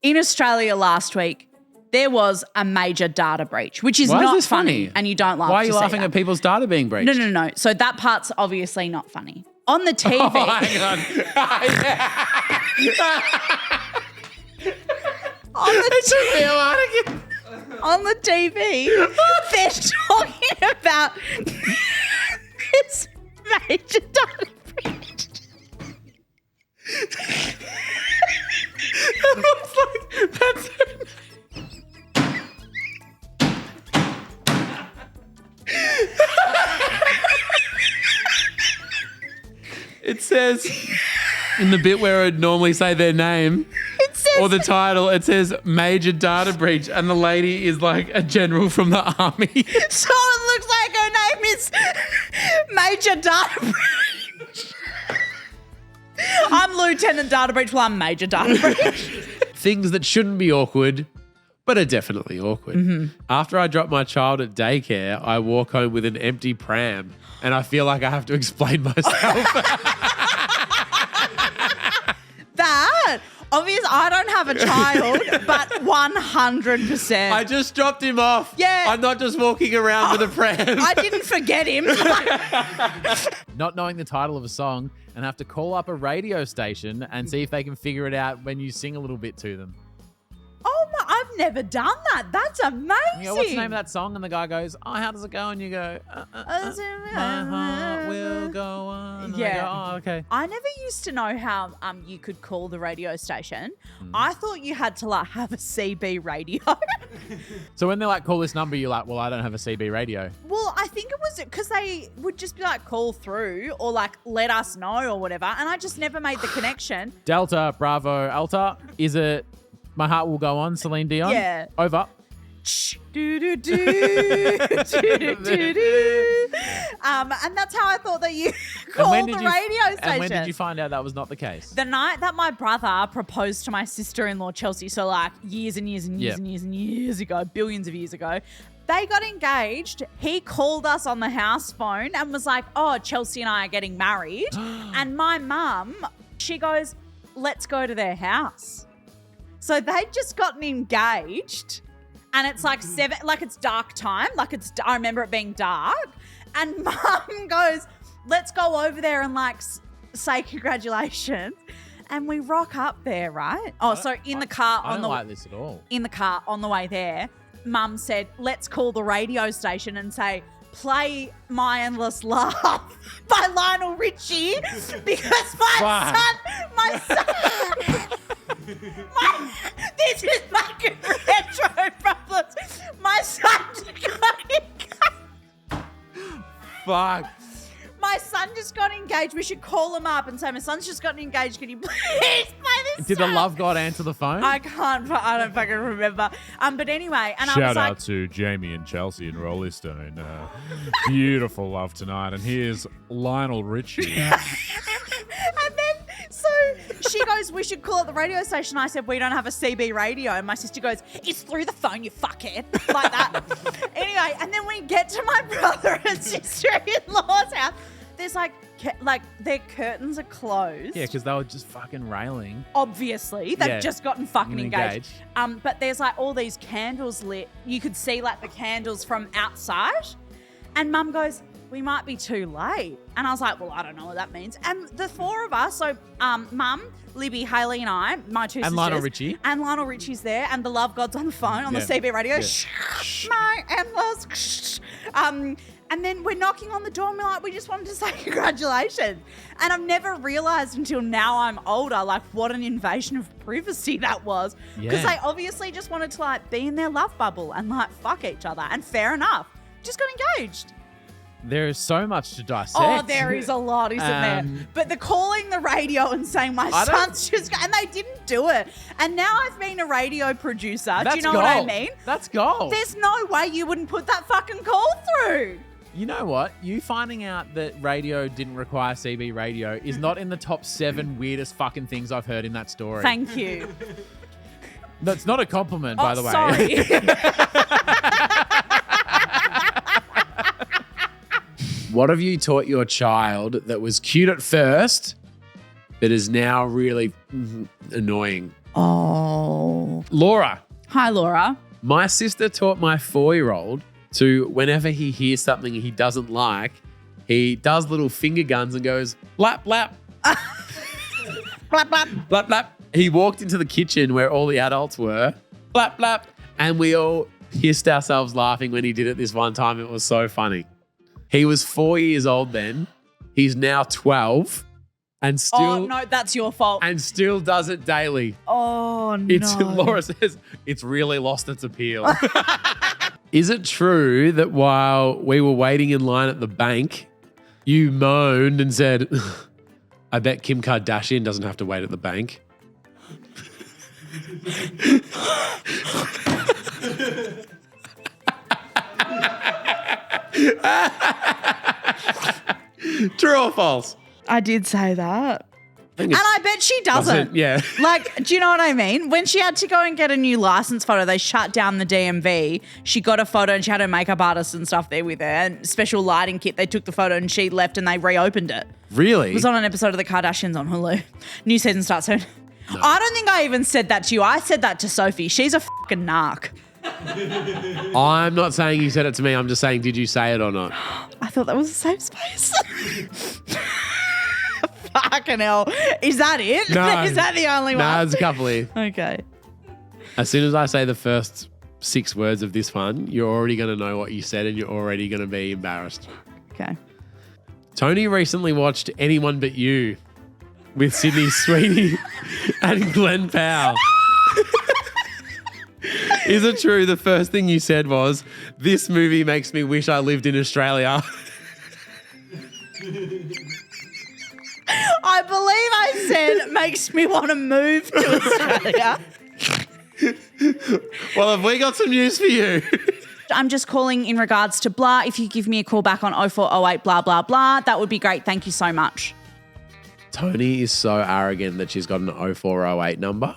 In Australia last week, there was a major data breach, which is Why is not this funny, and you don't laugh. Why are to you see laughing that. at people's data being breached? No. So that part's obviously not funny. On the TV. Oh, hang on. On the TV, they're talking about this major data breach. That's It says in the bit where I'd normally say their name or the title, it says major data breach, and the lady is like a general from the army. So it looks like her name is Major Data Breach. I'm Lieutenant Data Breach. Well, I'm Major Data Breach. Things that shouldn't be awkward, but are definitely awkward. Mm-hmm. After I drop my child at daycare, I walk home with an empty pram, and I feel like I have to explain myself. That, obviously, I don't have a child, but 100%. I just dropped him off. Yeah. I'm not just walking around with a pram. I didn't forget him. Not knowing the title of a song and have to call up a radio station and see if they can figure it out when you sing a little bit to them. Oh my, I've never done that. That's amazing. You go, what's the name of that song? And the guy goes, oh, how does it go? And you go, my heart will go on. And Yeah. I go, oh, okay. I never used to know how you could call the radio station. I thought you had to like have a CB radio. So when they're like, call this number, you're like, well, I don't have a CB radio. Well, I think it was because they would just be like, call through or like let us know or whatever. And I just never made the connection. Delta, Bravo, Alta, is it My Heart Will Go On, Celine Dion? Yeah. Over. And that's how I thought that you called the radio station. And when did you find out that was not the case? The night that my brother proposed to my sister-in-law, Chelsea, so like years and years and years Yep. and years and years ago, billions of years ago, they got engaged. He called us on the house phone and was like, oh, Chelsea and I are getting married. And my mum, she goes, let's go to their house. So they'd just gotten engaged and it's like it's dark time. I remember it being dark. And mum goes, let's go over there and like say congratulations. And we rock up there, right? Oh, so in the car I don't like this at all. In the car on the way there, mum said, let's call the radio station and say, play My Endless Love by Lionel Richie because my son, this is my retro problems. My son Fuck. My son just got engaged. We should call him up and say, my son's just gotten engaged. Can you please play this Did the song? love god answer the phone? I don't fucking remember. But anyway, and I was Shout like, out to Jamie and Chelsea and Rolling Stone. Beautiful love tonight. And here's Lionel Richie. and then so she goes, we should call it the radio station. I said, we don't have a CB radio. And my sister goes, it's through the phone, you fuckhead. Like that. Anyway, and then we get to my brother and sister-in-law's house. There's like their curtains are closed. Yeah, because they were just fucking railing. Obviously, they've just gotten fucking engaged. But there's like all these candles lit. You could see like the candles from outside. And mum goes, we might be too late. And I was like, well, I don't know what that means. And the four of us, so mum, Libby, Hayley and I, my two sisters. And Lionel Richie. And Lionel Richie's there. And the love god's on the phone on the CB radio. Yeah. My endless. And then we're knocking on the door and we're like, we just wanted to say congratulations. And I've never realised until now I'm older, like what an invasion of privacy that was. Because they obviously just wanted to like be in their love bubble and like fuck each other. And fair enough. Just got engaged. There is so much to dissect. Oh, there is a lot, isn't there? But the calling the radio and saying my son's just... And they didn't do it. And now I've been a radio producer. Do you know what I mean? That's gold. There's no way you wouldn't put that fucking call through. You know what? You finding out that radio didn't require CB radio is not in the top 7 weirdest fucking things I've heard in that story. Thank you. That's not a compliment, by the way. Sorry. What have you taught your child that was cute at first, but is now really annoying? Oh. Laura. Hi, Laura. My sister taught my 4-year-old to, whenever he hears something he doesn't like, he does little finger guns and goes, blap, blap. Blap, blap. Blap, blap. He walked into the kitchen where all the adults were, blap, blap. And we all pissed ourselves laughing when he did it this one time. It was so funny. He was 4 years old then. He's now 12 and still... Oh, no, that's your fault. And still does it daily. Oh, no. Laura says, it's really lost its appeal. Is it true that while we were waiting in line at the bank, you moaned and said, I bet Kim Kardashian doesn't have to wait at the bank? True or false? I did say that. And I bet she doesn't. Yeah. Like, do you know what I mean? When she had to go and get a new license photo, they shut down the DMV. She got a photo and she had her makeup artist and stuff there with her and special lighting kit. They took the photo and she left and they reopened it. Really? It was on an episode of The Kardashians on Hulu. New season starts soon. No. I don't think I even said that to you. I said that to Sophie. She's a fucking narc. I'm not saying you said it to me. I'm just saying, did you say it or not? I thought that was a safe space. Fucking hell. Is that it? No. Is that the only one? No, there's a couple here. Okay. As soon as I say the first 6 words of this one, you're already going to know what you said and you're already going to be embarrassed. Okay. Toni recently watched Anyone But You with Sydney Sweeney and Glenn Powell. Is it true the first thing you said was, this movie makes me wish I lived in Australia? I believe I said it makes me want to move to Australia. Well, have we got some news for you? I'm just calling in regards to blah. If you give me a call back on 0408 blah, blah, blah, that would be great. Thank you so much. Toni is so arrogant that she's got an 0408 number.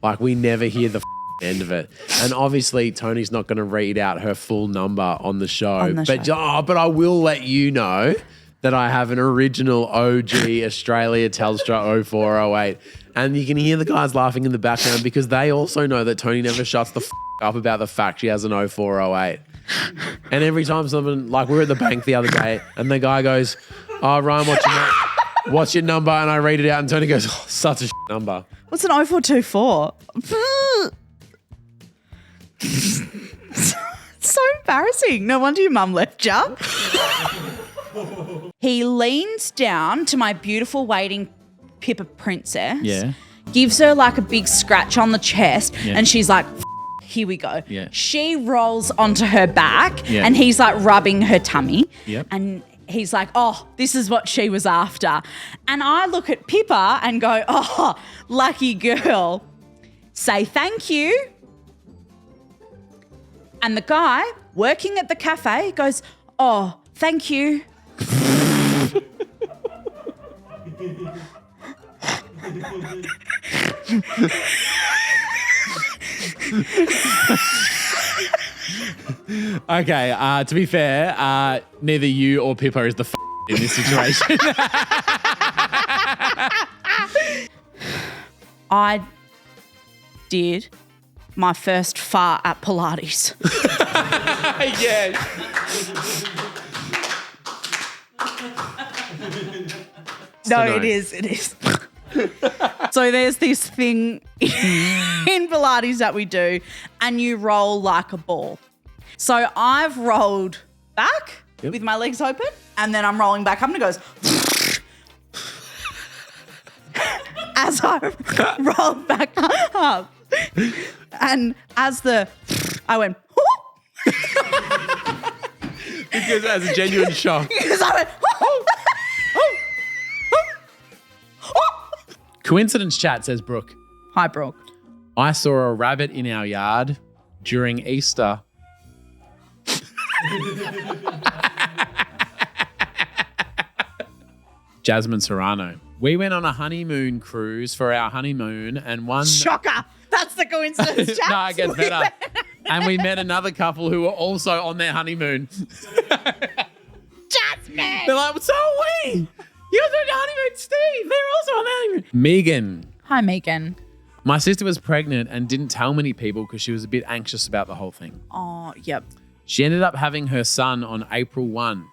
Like, we never hear the end of it. And obviously, Toni's not going to read out her full number on the show. But I will let you know that I have an original OG Australia Telstra 0408. And you can hear the guys laughing in the background because they also know that Toni never shuts the up about the fact she has an 0408. And every time someone, like we were at the bank the other day and the guy goes, oh, Ryan, what's your number? And I read it out and Toni goes, oh, such a number. What's an 0424? It's so embarrassing. No wonder your mum left you. He leans down to my beautiful waiting Pippa princess. Yeah. Gives her like a big scratch on the chest. Yeah. And she's like, here we go. Yeah. She rolls onto her back Yeah. and he's like rubbing her tummy. Yep. And he's like, oh, this is what she was after. And I look at Pippa and go, oh, lucky girl. Say thank you. And the guy working at the cafe goes, oh, thank you. Okay, to be fair, neither you or Pippa is the in this situation. I did my first fart at Pilates. Yeah. No, it is. So there's this thing in Pilates that we do and you roll like a ball. So I've rolled back with my legs open and then I'm rolling back up and it goes as I rolled back up. And as I went Because that's a genuine shock. because I went Coincidence chat, says Brooke. Hi, Brooke. I saw a rabbit in our yard during Easter. Jasmine Serrano. We went on a honeymoon cruise for our honeymoon and one... Shocker. That's the coincidence chat. No, it gets better. And we met another couple who were also on their honeymoon. Jasmine. They're like, so are we. You guys are on your honeymoon, Steve. They're also on their honeymoon. Megan. Hi, Megan. My sister was pregnant and didn't tell many people because she was a bit anxious about the whole thing. Oh, yep. She ended up having her son on April 1.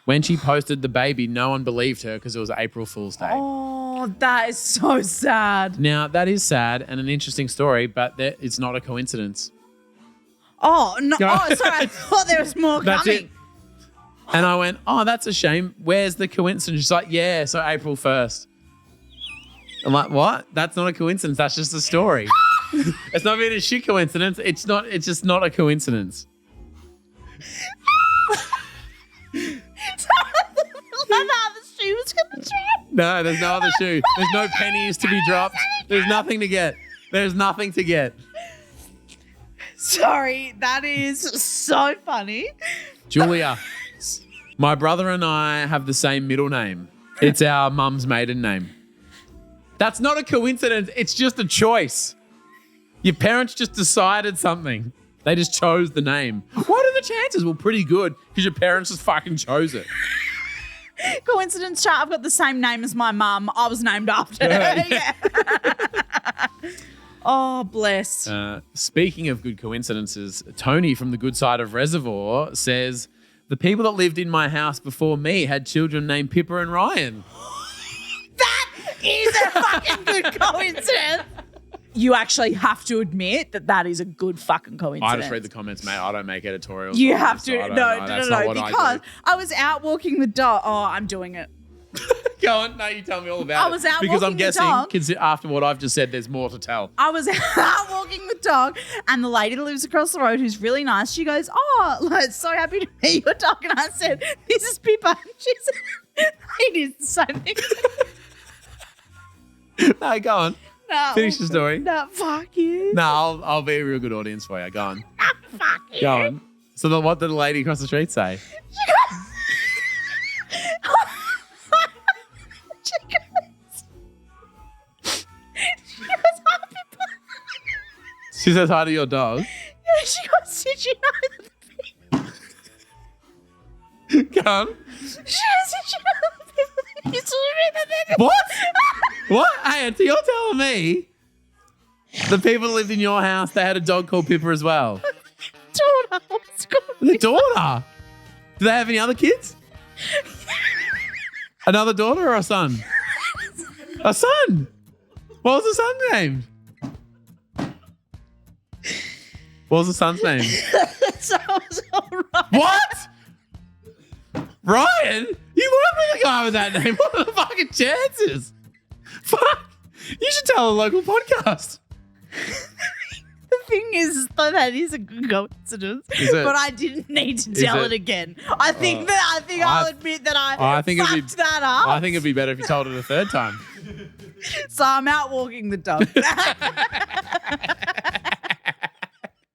When she posted the baby, no one believed her because it was April Fool's Day. Oh, that is so sad. Now, that is sad and an interesting story, but it's not a coincidence. Oh, no. Oh, sorry. I thought there was more That's coming. it. And I went, oh, that's a shame. Where's the coincidence? She's like, yeah, so April 1st. I'm like, what? That's not a coincidence. That's just a story. It's not even a shit coincidence. It's just not a coincidence. She was gonna drop. No, there's no other shoe. There's no pennies to be dropped. There's nothing to get. There's nothing to get. Sorry, that is so funny. Julia, my brother and I have the same middle name. It's our mum's maiden name. That's not a coincidence. It's just a choice. Your parents just decided something. They just chose the name. What are the chances? Well, pretty good because your parents just fucking chose it. Coincidence, chat. I've got the same name as my mum. I was named after her. Yeah. Oh, bless. Speaking of good coincidences, Toni from the good side of Reservoir says, the people that lived in my house before me had children named Pippa and Ryan. That is a fucking good coincidence. You actually have to admit that is a good fucking coincidence. I just read the comments, mate. I don't make editorials. You have to. So No, that's not what because I I was out walking the dog. Oh, I'm doing it. Go on. No, you tell me all about it. I was out because I'm walking the guessing, dog. after what I've just said, there's more to tell. I was out walking the dog, and the lady that lives across the road, who's really nice, she goes, "Oh, like, so happy to meet your dog." And I said, "This is Pippa." And she said, "It is the same thing." No, go on. No, Finish the story. No, fuck you. No, I'll be a real good audience for you. Go on. Fuck you. Go on. So what did the lady across the street say? She says hi to your dog. Yeah, she goes, "Did you know that?" Go on. She goes, "Did you know that people that used to live in the What? What? Hey, so you're telling me the people that lived in your house, they had a dog called Pippa as well? daughter was called The daughter? Do they have any other kids? Another daughter or a son? A son. What was the son's name? What was the son's name? So I was all right. What? Ryan? You weren't with a guy with that name. What are the fucking chances? Fuck. You should tell a local podcast. The thing is, though, that is a good coincidence, Is it? but I didn't need to tell it? it again. I think I'll admit that I think it'd be- fucked that up. I think it'd be better if you told it a third time. So I'm out walking the dog.